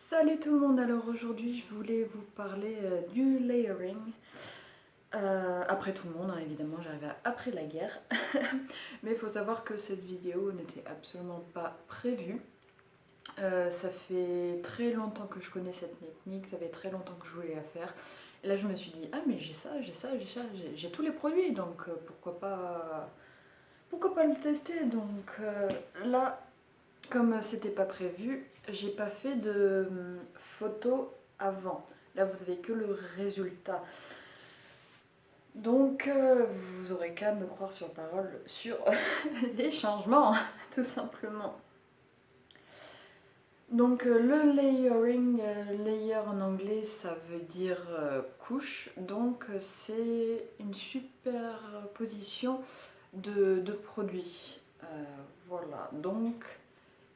Salut tout le monde, alors aujourd'hui je voulais vous parler du layering. Après tout le monde, hein, évidemment, j'arrive après la guerre. Mais il faut savoir que cette vidéo n'était absolument pas prévue. Ça fait très longtemps que je connais cette technique, ça fait très longtemps que je voulais la faire. Et là je me suis dit, ah mais j'ai ça, j'ai tous les produits, donc pourquoi pas le tester. Donc là, comme c'était pas prévu, j'ai pas fait de photos avant. Là, vous avez que le résultat. Donc, vous aurez qu'à me croire sur parole sur les changements, tout simplement. Donc, le layering, layer en anglais, ça veut dire couche. Donc, c'est une superposition de produits. Voilà. Donc,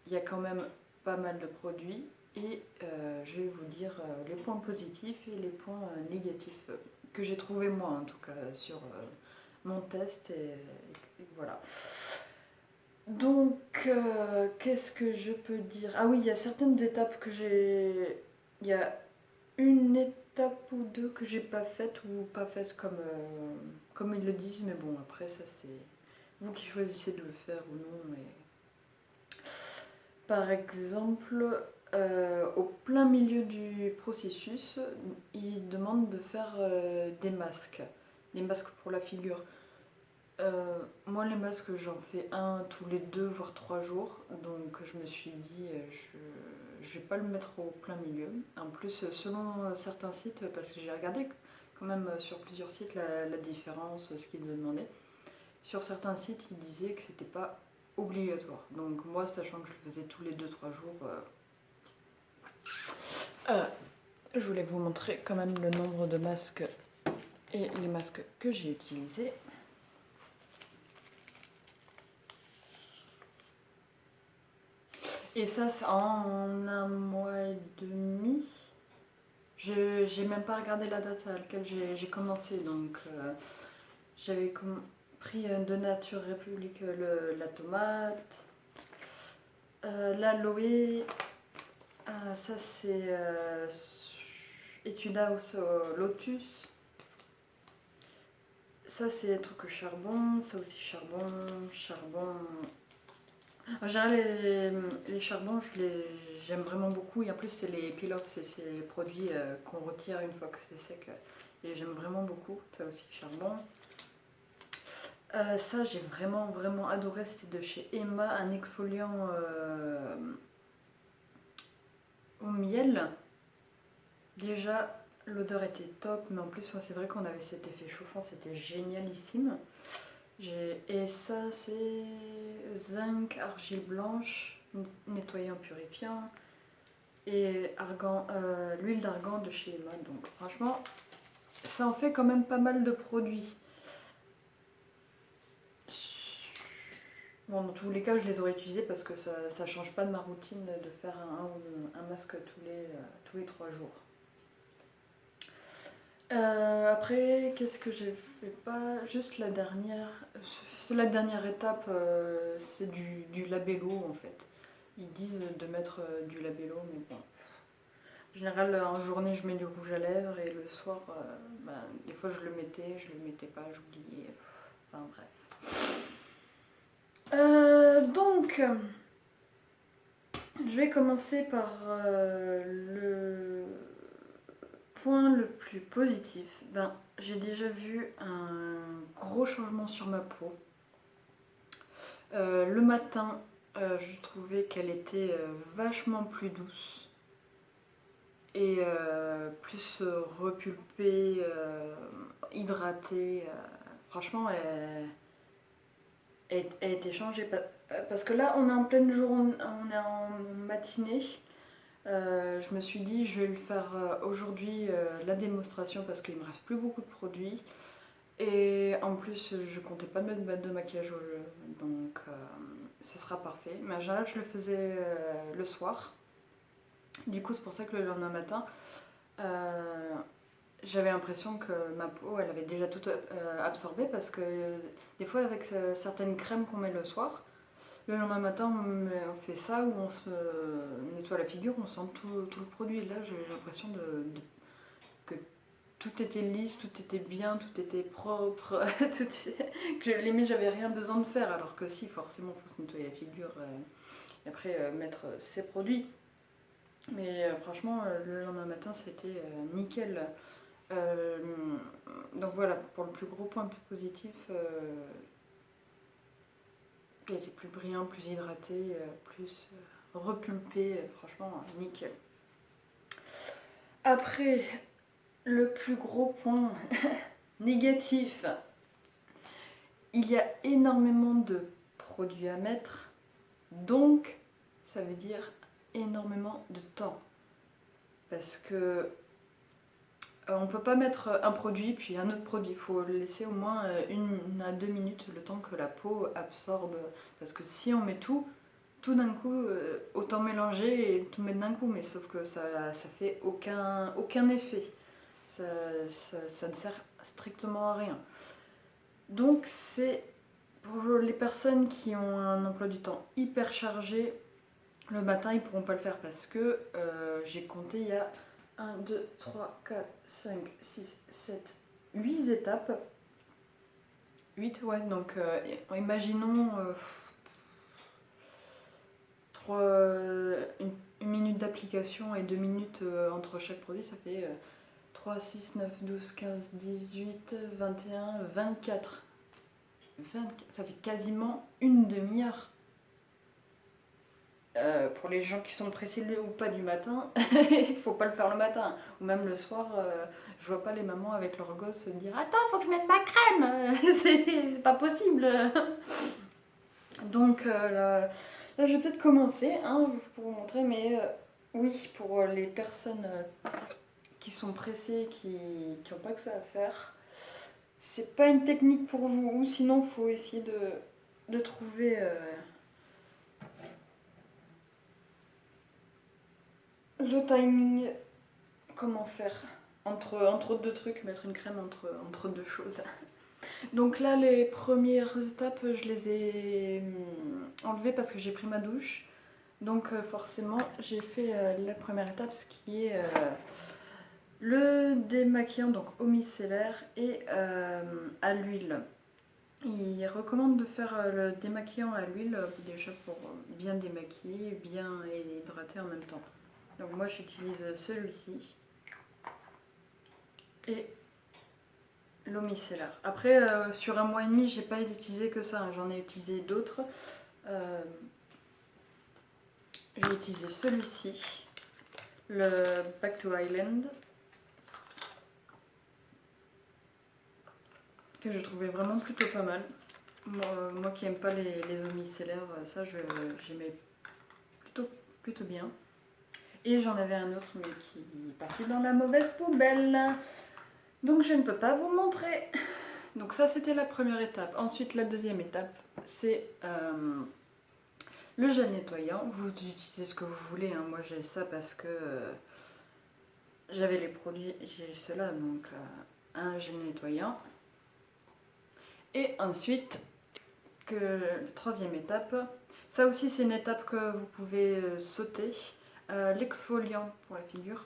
il y a quand même pas mal de produits et je vais vous dire les points positifs et les points négatifs que j'ai trouvé moi en tout cas sur mon test et voilà. Donc qu'est-ce que je peux dire? Ah oui, il y a certaines étapes que j'ai... Il y a une étape ou deux que j'ai pas faites ou pas faites comme ils le disent, mais bon après ça c'est vous qui choisissez de le faire ou non. Mais par exemple, au plein milieu du processus, il demande de faire des masques pour la figure. Moi, les masques, j'en fais un tous les 2 voire 3 jours, donc je me suis dit, je vais pas le mettre au plein milieu. En plus, selon certains sites, parce que j'ai regardé quand même sur plusieurs sites la différence, ce qu'ils demandaient. Sur certains sites, ils disaient que c'était pas obligatoire. Donc moi, sachant que je le faisais tous les 2-3 jours, je voulais vous montrer quand même le nombre de masques et les masques que j'ai utilisés. Et ça, c'est en un mois et demi. J'ai même pas regardé la date à laquelle j'ai commencé. Donc j'avais pris de Nature République la tomate, l'aloe. Ça c'est Etude House Lotus. Ça c'est des trucs charbon, ça aussi charbon. En général les charbons j'aime vraiment beaucoup et en plus c'est les peel-off, c'est les produits qu'on retire une fois que c'est sec et j'aime vraiment beaucoup, ça aussi charbon. Ça j'ai vraiment adoré, c'était de chez Emma, un exfoliant au miel. Déjà l'odeur était top, mais en plus c'est vrai qu'on avait cet effet chauffant, c'était génialissime. Et ça c'est zinc, argile blanche, nettoyant purifiant et l'huile d'argan de chez Emma. Donc franchement ça en fait quand même pas mal de produits. Bon, dans tous les cas je les aurais utilisés parce que ça change pas de ma routine de faire un masque tous les 3 jours. Après, qu'est-ce que j'ai fait pas? Juste la dernière. C'est la dernière étape, c'est du labello en fait. Ils disent de mettre du labello, mais bon. En général, en journée, je mets du rouge à lèvres et le soir, des fois, je le mettais pas, j'oubliais. Enfin, bref. Donc, je vais commencer par le point le plus positif. J'ai déjà vu un gros changement sur ma peau. Le matin, je trouvais qu'elle était vachement plus douce et plus repulpée, hydratée. Franchement, elle était changée. Parce que là, on est en pleine journée, on est en matinée. Je me suis dit, je vais le faire aujourd'hui la démonstration parce qu'il me reste plus beaucoup de produits. Et en plus, je comptais pas mettre de maquillage donc ce sera parfait. Mais en général, je le faisais le soir. Du coup, c'est pour ça que le lendemain matin, j'avais l'impression que ma peau, elle avait déjà tout absorbé parce que des fois, avec certaines crèmes qu'on met le soir, Le lendemain matin, on fait ça où on se nettoie la figure, on sent tout le produit. Là, j'ai l'impression que tout était lisse, tout était bien, tout était propre, que limite j'avais rien besoin de faire. Alors que si, forcément, il faut se nettoyer la figure et après mettre ses produits. Mais franchement, le lendemain matin, c'était nickel. Donc voilà, pour le plus gros point positif, il était plus brillant, plus hydraté, plus repulpé, franchement nickel. Après, le plus gros point négatif, il y a énormément de produits à mettre, donc ça veut dire énormément de temps. Parce que on peut pas mettre un produit puis un autre produit, il faut laisser au moins 1 à 2 minutes le temps que la peau absorbe. Parce que si on met tout d'un coup, autant mélanger et tout mettre d'un coup, mais sauf que ça fait aucun effet. Ça ne sert strictement à rien. Donc c'est pour les personnes qui ont un emploi du temps hyper chargé, le matin ils pourront pas le faire parce que j'ai compté, il y a 1, 2, 3, 4, 5, 6, 7, 8 étapes. 8, ouais, donc imaginons une minute d'application et 2 minutes entre chaque produit, ça fait 3, 6, 9, 12, 15, 18, 21, 24. Ça fait quasiment une demi-heure. Pour les gens qui sont pressés ou pas du matin, il faut pas le faire le matin. Ou même le soir, je vois pas les mamans avec leurs gosses dire attends, faut que je mette ma crème. C'est pas possible. Donc là, je vais peut-être commencer pour vous montrer, mais oui, pour les personnes qui sont pressées, qui n'ont pas que ça à faire, c'est pas une technique pour vous. Ou sinon, il faut essayer de trouver le timing, comment faire entre deux trucs, mettre une crème entre deux choses. Donc là, les premières étapes, je les ai enlevées parce que j'ai pris ma douche. Donc forcément, j'ai fait la première étape, ce qui est le démaquillant, donc eau micellaire et à l'huile. Il recommande de faire le démaquillant à l'huile déjà pour bien démaquiller, bien hydrater en même temps. Donc moi j'utilise celui-ci et l'eau micellaire. Après sur 1 mois et demi j'ai pas utilisé que ça, j'en ai utilisé d'autres. J'ai utilisé celui-ci, le Back to Island, que je trouvais vraiment plutôt pas mal. Moi qui aime pas les eaux micellaires, ça j'aimais plutôt bien. Et j'en avais un autre mais qui est parti dans la mauvaise poubelle. Donc je ne peux pas vous montrer. Donc ça c'était la première étape. Ensuite la deuxième étape c'est le gel nettoyant. Vous utilisez ce que vous voulez. Moi j'ai ça parce que j'avais les produits, j'ai cela, donc un gel nettoyant. Et ensuite, la troisième étape, ça aussi c'est une étape que vous pouvez sauter, l'exfoliant pour la figure.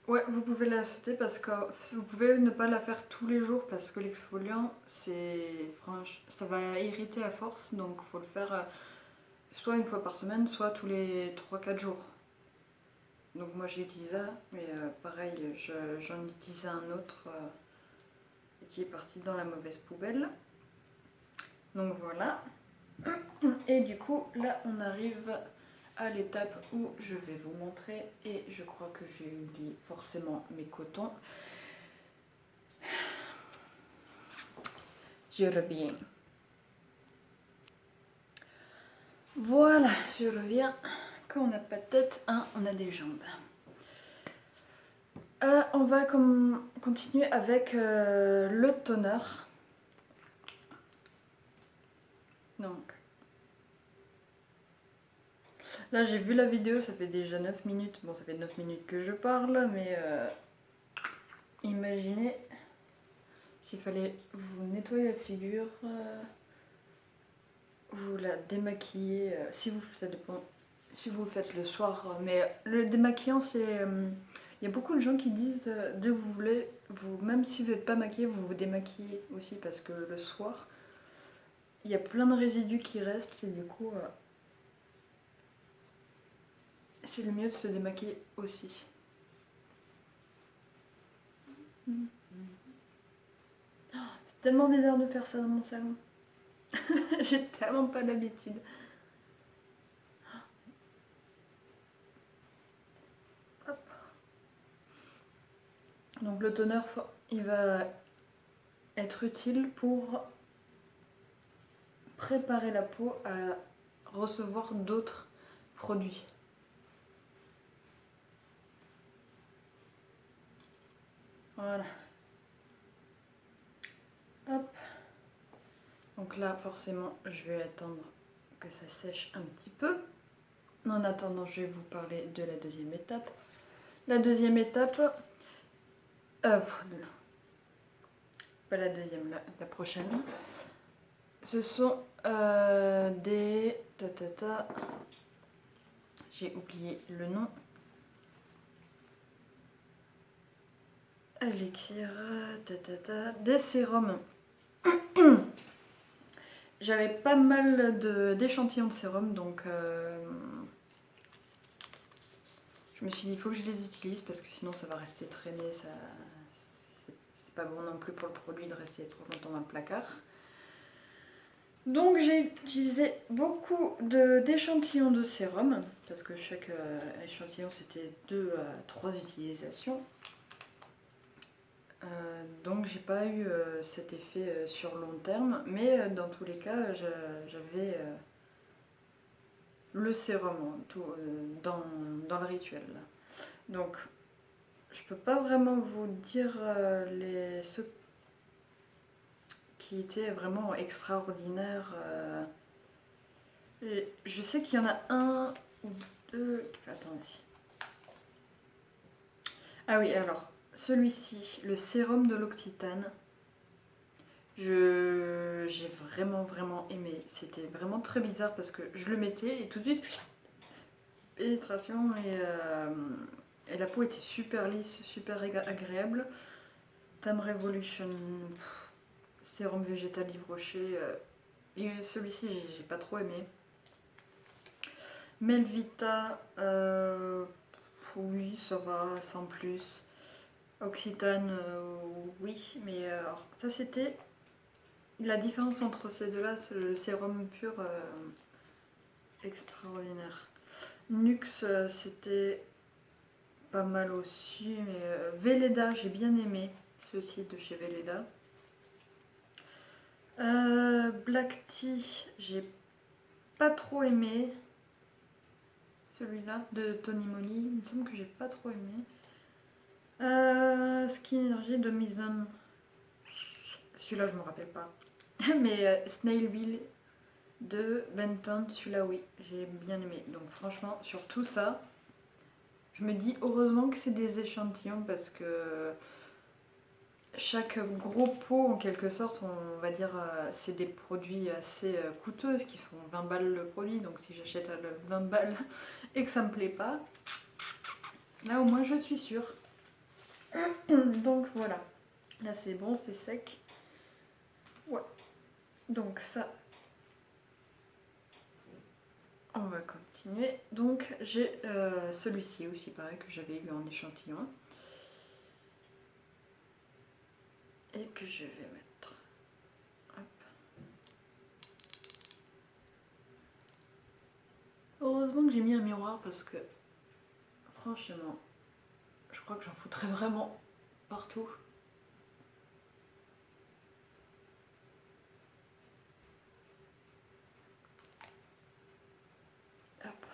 Ouais, vous pouvez la sauter parce que vous pouvez ne pas la faire tous les jours parce que l'exfoliant, ça va irriter à force, donc il faut le faire soit une fois par semaine, soit tous les 3-4 jours. Donc moi j'ai utilisé ça, mais pareil, j'en utilisais un autre qui est parti dans la mauvaise poubelle. Donc voilà. Et du coup, là on arrive à l'étape où je vais vous montrer, et je crois que j'ai oublié forcément mes cotons. Je reviens. Voilà, je reviens. Quand on n'a pas de tête, on a des jambes. On va continuer avec le toner. Donc, là j'ai vu la vidéo, ça fait déjà 9 minutes. Bon, ça fait 9 minutes que je parle, mais imaginez s'il fallait vous nettoyer la figure, vous la démaquiller, si vous, ça dépend, si vous le faites le soir, mais le démaquillant c'est... il y a beaucoup de gens qui disent, dès que vous voulez, même si vous n'êtes pas maquillé, vous vous démaquillez aussi parce que le soir, il y a plein de résidus qui restent et du coup, c'est le mieux de se démaquiller aussi. C'est tellement bizarre de faire ça dans mon salon. J'ai tellement pas d'habitude. Hop. Donc le toner, il va être utile pour préparer la peau à recevoir d'autres produits. Voilà. Hop. Donc là, forcément, je vais attendre que ça sèche un petit peu. En attendant, je vais vous parler de la deuxième étape. La deuxième étape... pas la deuxième, la prochaine. Ce sont des... J'ai oublié le nom. Elixir... Des sérums. J'avais pas mal d'échantillons de sérum, donc je me suis dit il faut que je les utilise parce que sinon ça va rester traîner, c'est pas bon non plus pour le produit de rester trop longtemps dans le placard. Donc j'ai utilisé beaucoup d'échantillons de sérum, parce que chaque échantillon c'était 2 à 3 utilisations. Donc j'ai pas eu cet effet sur long terme, mais dans tous les cas j'avais le sérum dans le rituel. Donc je peux pas vraiment vous dire ceux qui étaient vraiment extraordinaires. Je sais qu'il y en a un ou deux... Attendez. Ah oui, alors, celui-ci, le sérum de l'Occitane, j'ai vraiment aimé. C'était vraiment très bizarre parce que je le mettais et tout de suite, pénétration et la peau était super lisse, super agréable. Time Revolution, sérum végétal Yves Rocher, et celui-ci j'ai pas trop aimé. Melvita, oui, ça va, sans plus. Occitane, oui, mais alors, ça c'était la différence entre ces deux-là, c'est le sérum pur extraordinaire. Nux, c'était pas mal aussi, mais Velleda, j'ai bien aimé ceci de chez Velleda. Black Tea, j'ai pas trop aimé. Celui-là de Tony Moly, il me semble que j'ai pas trop aimé. Skin Energy de Mizone, celui-là je me rappelle pas. Mais Snail Wheel de Benton, celui-là oui, j'ai bien aimé. Donc franchement, sur tout ça, je me dis heureusement que c'est des échantillons parce que chaque gros pot en quelque sorte, on va dire, c'est des produits assez coûteux qui font 20 balles le produit. Donc si j'achète à 20 balles et que ça me plaît pas, là au moins je suis sûre. Donc voilà, là c'est bon, c'est sec. Ouais, donc ça, on va continuer. Donc j'ai celui-ci aussi pareil que j'avais eu en échantillon. Et que je vais mettre. Hop. Heureusement que j'ai mis un miroir parce que franchement, je crois que j'en foutrais vraiment partout. Hop.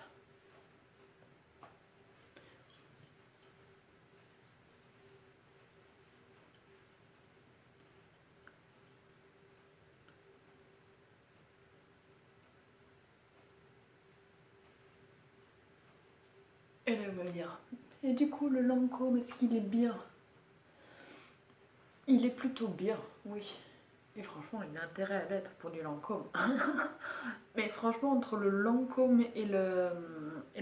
Elle va dire. Et du coup, le Lancôme, est-ce qu'il est bien? Il est plutôt bien, oui. Et franchement, il a intérêt à l'être pour du Lancôme. Mais franchement, entre le Lancôme et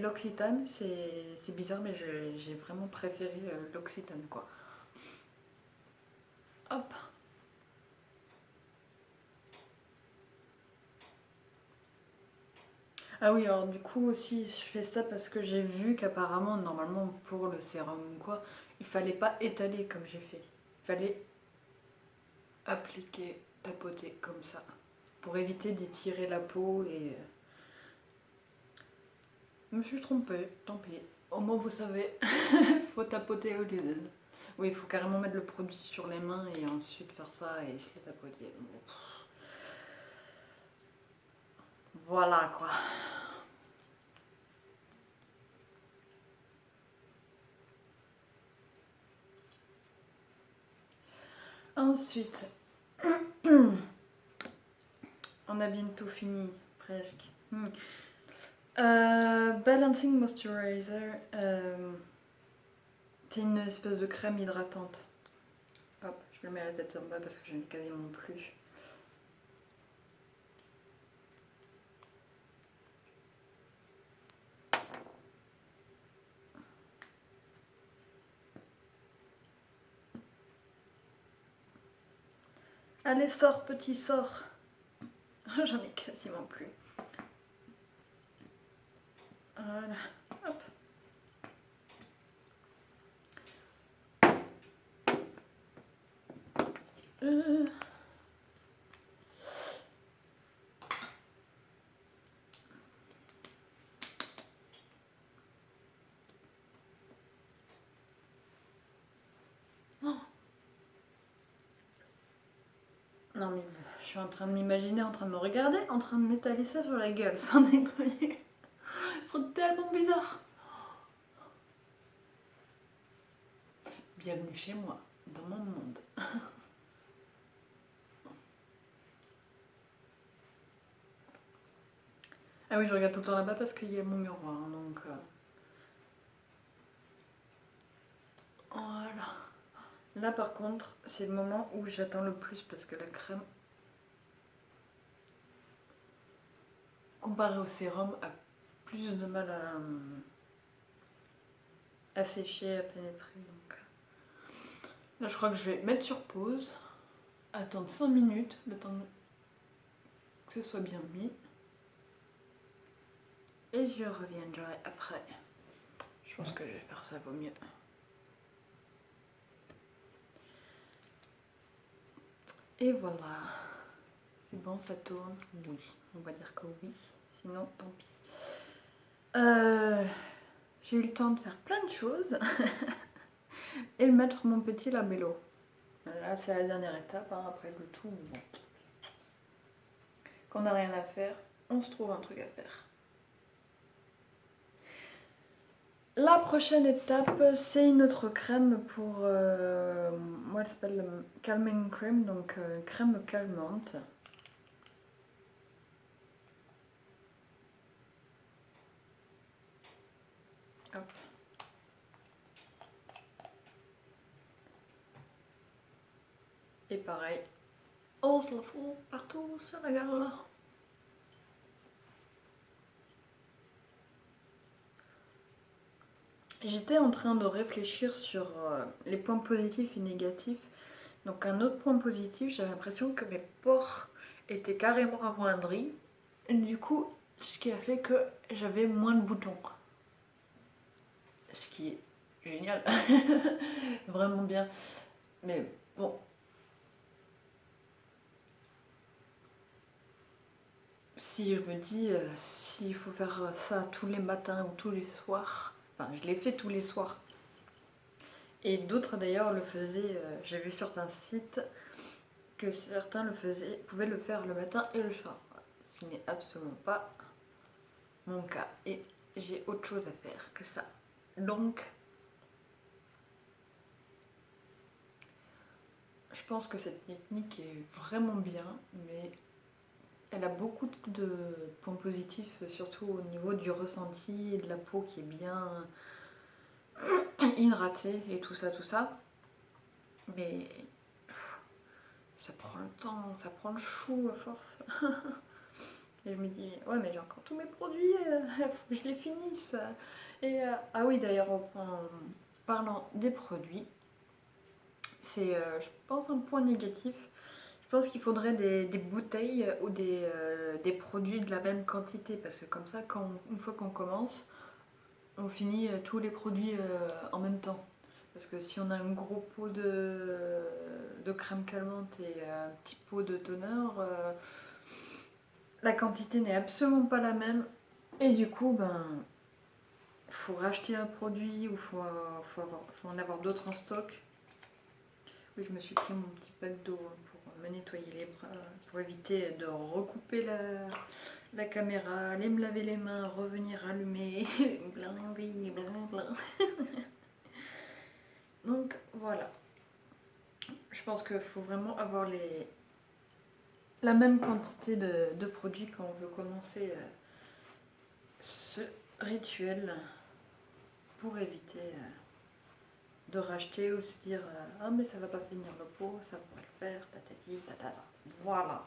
l'Occitane, c'est bizarre, mais j'ai vraiment préféré l'Occitane, quoi. Hop. Ah oui, alors du coup aussi, je fais ça parce que j'ai vu qu'apparemment, normalement, pour le sérum ou quoi, il fallait pas étaler comme j'ai fait. Il fallait appliquer, tapoter comme ça, pour éviter d'étirer la peau et... Je me suis trompée, tant pis. Au moins vous savez, faut tapoter au lieu de... Oui, il faut carrément mettre le produit sur les mains et ensuite faire ça et se le tapoter. Bon. Voilà quoi. Ensuite, on a bientôt fini, presque. Balancing Moisturizer, c'est une espèce de crème hydratante. Hop, je me mets la tête en bas parce que je n'ai quasiment plus. Allez, sors, petit, sors. J'en ai quasiment plus. Voilà, hop. Oh. Non mais je suis en train de m'imaginer, en train de me regarder, en train de m'étaler ça sur la gueule, sans déconner. C'est tellement bizarre. Bienvenue chez moi, dans mon monde. Ah oui, je regarde tout le temps là-bas parce qu'il y a mon miroir, hein, donc... Voilà. Là par contre, c'est le moment où j'attends le plus parce que la crème, comparée au sérum, a plus de mal à sécher, à pénétrer. Donc... Là je crois que je vais mettre sur pause, attendre 5 minutes, le temps que ce soit bien mis. Et je reviendrai après. Je pense que je vais faire ça, vaut mieux. Et voilà. C'est bon, ça tourne? Oui. On va dire que oui. Sinon, tant pis. J'ai eu le temps de faire plein de choses. Et de mettre mon petit labello. Là, c'est la dernière étape. Hein. Après le tout, bon. Quand on n'a rien à faire, on se trouve un truc à faire. La prochaine étape, c'est une autre crème pour... moi, elle s'appelle Calming Cream, donc crème calmante. Hop. Et pareil, on se la fout partout sur la gueule. J'étais en train de réfléchir sur les points positifs et négatifs. Donc un autre point positif, j'ai l'impression que mes pores étaient carrément amoindris. Et du coup, ce qui a fait que j'avais moins de boutons. Ce qui est génial. Vraiment bien. Mais bon. Si je me dis, s'il faut faire ça tous les matins ou tous les soirs, enfin je l'ai fait tous les soirs. Et d'autres d'ailleurs le faisaient, j'ai vu sur un site que certains pouvaient le faire le matin et le soir. Ce qui n'est absolument pas mon cas. Et j'ai autre chose à faire que ça. Donc, je pense que cette technique est vraiment bien, mais elle a beaucoup de points positifs, surtout au niveau du ressenti et de la peau qui est bien hydratée et tout ça, tout ça. Mais ça prend le temps, ça prend le chou à force. Et je me dis, ouais mais j'ai encore tous mes produits, il faut que je les finisse. Et ah oui d'ailleurs en parlant des produits, c'est je pense un point négatif. Je pense qu'il faudrait des bouteilles ou des produits de la même quantité parce que comme ça une fois qu'on commence, on finit tous les produits en même temps. Parce que si on a un gros pot de crème calmante et un petit pot de toner, la quantité n'est absolument pas la même. Et du coup, ben, faut racheter un produit ou faut en avoir d'autres en stock. Oui, je me suis pris mon petit pack d'eau pour me nettoyer les bras, pour éviter de recouper la caméra, aller me laver les mains, revenir allumer, blablabla. Donc voilà. Je pense qu'il faut vraiment avoir la même quantité de produits quand on veut commencer ce rituel pour éviter de racheter ou se dire ah mais ça va pas finir le pot, ça va pas le faire, tatati, tatata. Voilà.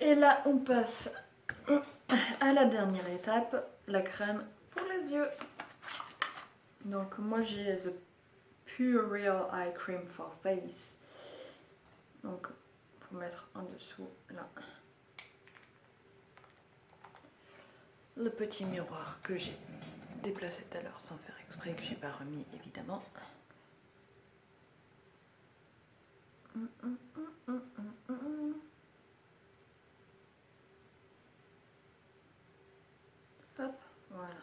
Et là on passe à la dernière étape, la crème pour les yeux. Donc moi j'ai The Pure Real Eye Cream for Face. Donc pour mettre en dessous là le petit miroir que j'ai déplacé tout à l'heure sans faire exprès, que j'ai pas remis évidemment. Hop, voilà.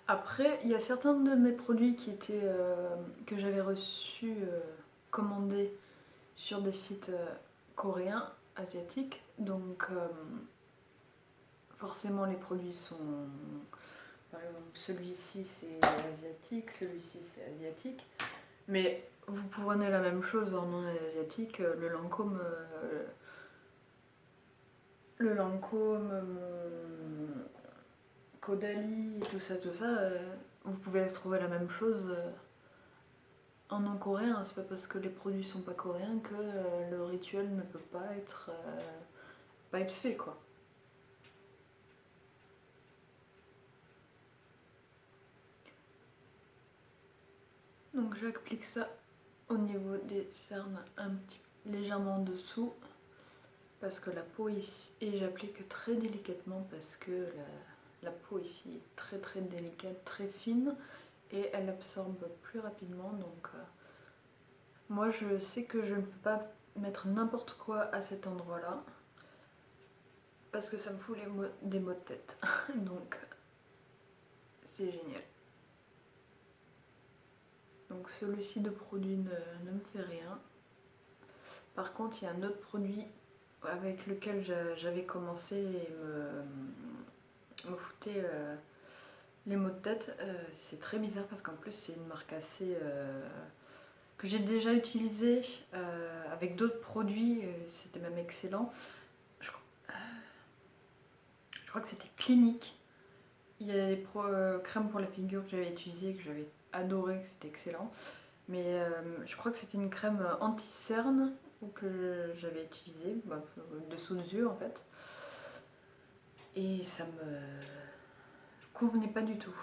Après, il y a certains de mes produits qui étaient que j'avais reçus commandés sur des sites coréens, asiatiques. Donc forcément les produits sont... Par exemple, celui-ci c'est asiatique, celui-ci c'est asiatique. Mais vous prenez la même chose en non asiatique, le Lancôme, Caudalie, tout ça, vous pouvez trouver la même chose en non coréen. C'est pas parce que les produits sont pas coréens que le rituel ne peut pas être fait quoi. Donc j'applique ça au niveau des cernes un petit légèrement en dessous parce que la peau ici, et j'applique très délicatement parce que la peau ici est très très délicate, très fine et elle absorbe plus rapidement. Donc moi je sais que je ne peux pas mettre n'importe quoi à cet endroit là parce que ça me fout des maux de tête. Donc c'est génial. Donc celui-ci de produit ne me fait rien. Par contre il y a un autre produit avec lequel j'avais commencé et me foutait les maux de tête. C'est très bizarre parce qu'en plus c'est une marque assez... que j'ai déjà utilisée avec d'autres produits, c'était même excellent. Je crois que c'était Clinique. Il y a des crèmes pour la figure que j'avais utilisées, que j'avais adoré, que c'était excellent. Mais je crois que c'était une crème anti-cerne que j'avais utilisée, dessous des yeux en fait. Et ça me convenait pas du tout.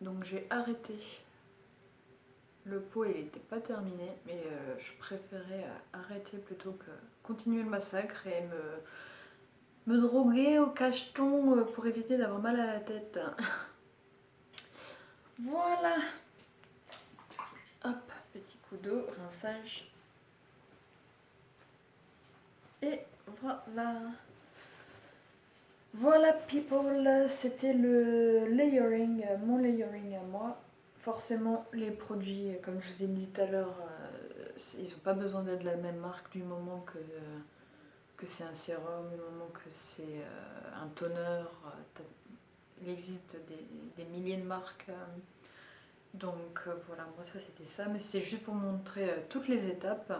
Donc j'ai arrêté. Le pot il n'était pas terminé, mais je préférais arrêter plutôt que continuer le massacre et me droguer au cacheton pour éviter d'avoir mal à la tête. Voilà. Hop, petit coup d'eau, rinçage. Et voilà. Voilà people, c'était le layering, mon layering à moi. Forcément les produits, comme je vous ai dit tout à l'heure, ils n'ont pas besoin d'être de la même marque du moment que c'est un sérum, du moment que c'est un toner. Il existe des milliers de marques. Donc voilà, moi ça c'était ça, mais c'est juste pour montrer toutes les étapes.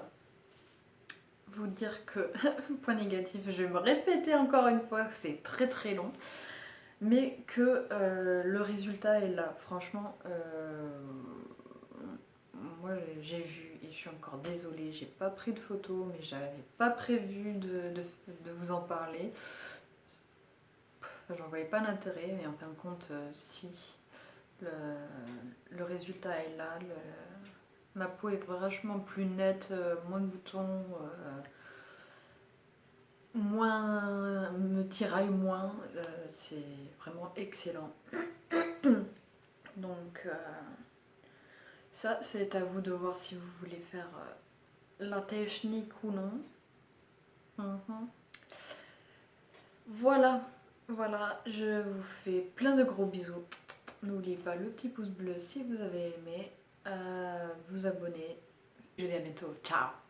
vous dire que, point négatif, je vais me répéter encore une fois, c'est très très long, mais que le résultat est là. Franchement, moi j'ai vu et je suis encore désolée, j'ai pas pris de photos, mais j'avais pas prévu de vous en parler. Enfin, j'en voyais pas l'intérêt, mais en fin de compte, si le résultat est là, ma peau est vachement plus nette, moins de boutons, moins me tiraille moins, c'est vraiment excellent. Donc ça c'est à vous de voir si vous voulez faire la technique ou non. Voilà, voilà, je vous fais plein de gros bisous. N'oubliez pas le petit pouce bleu si vous avez aimé, vous abonner. Je vous dis à bientôt, ciao.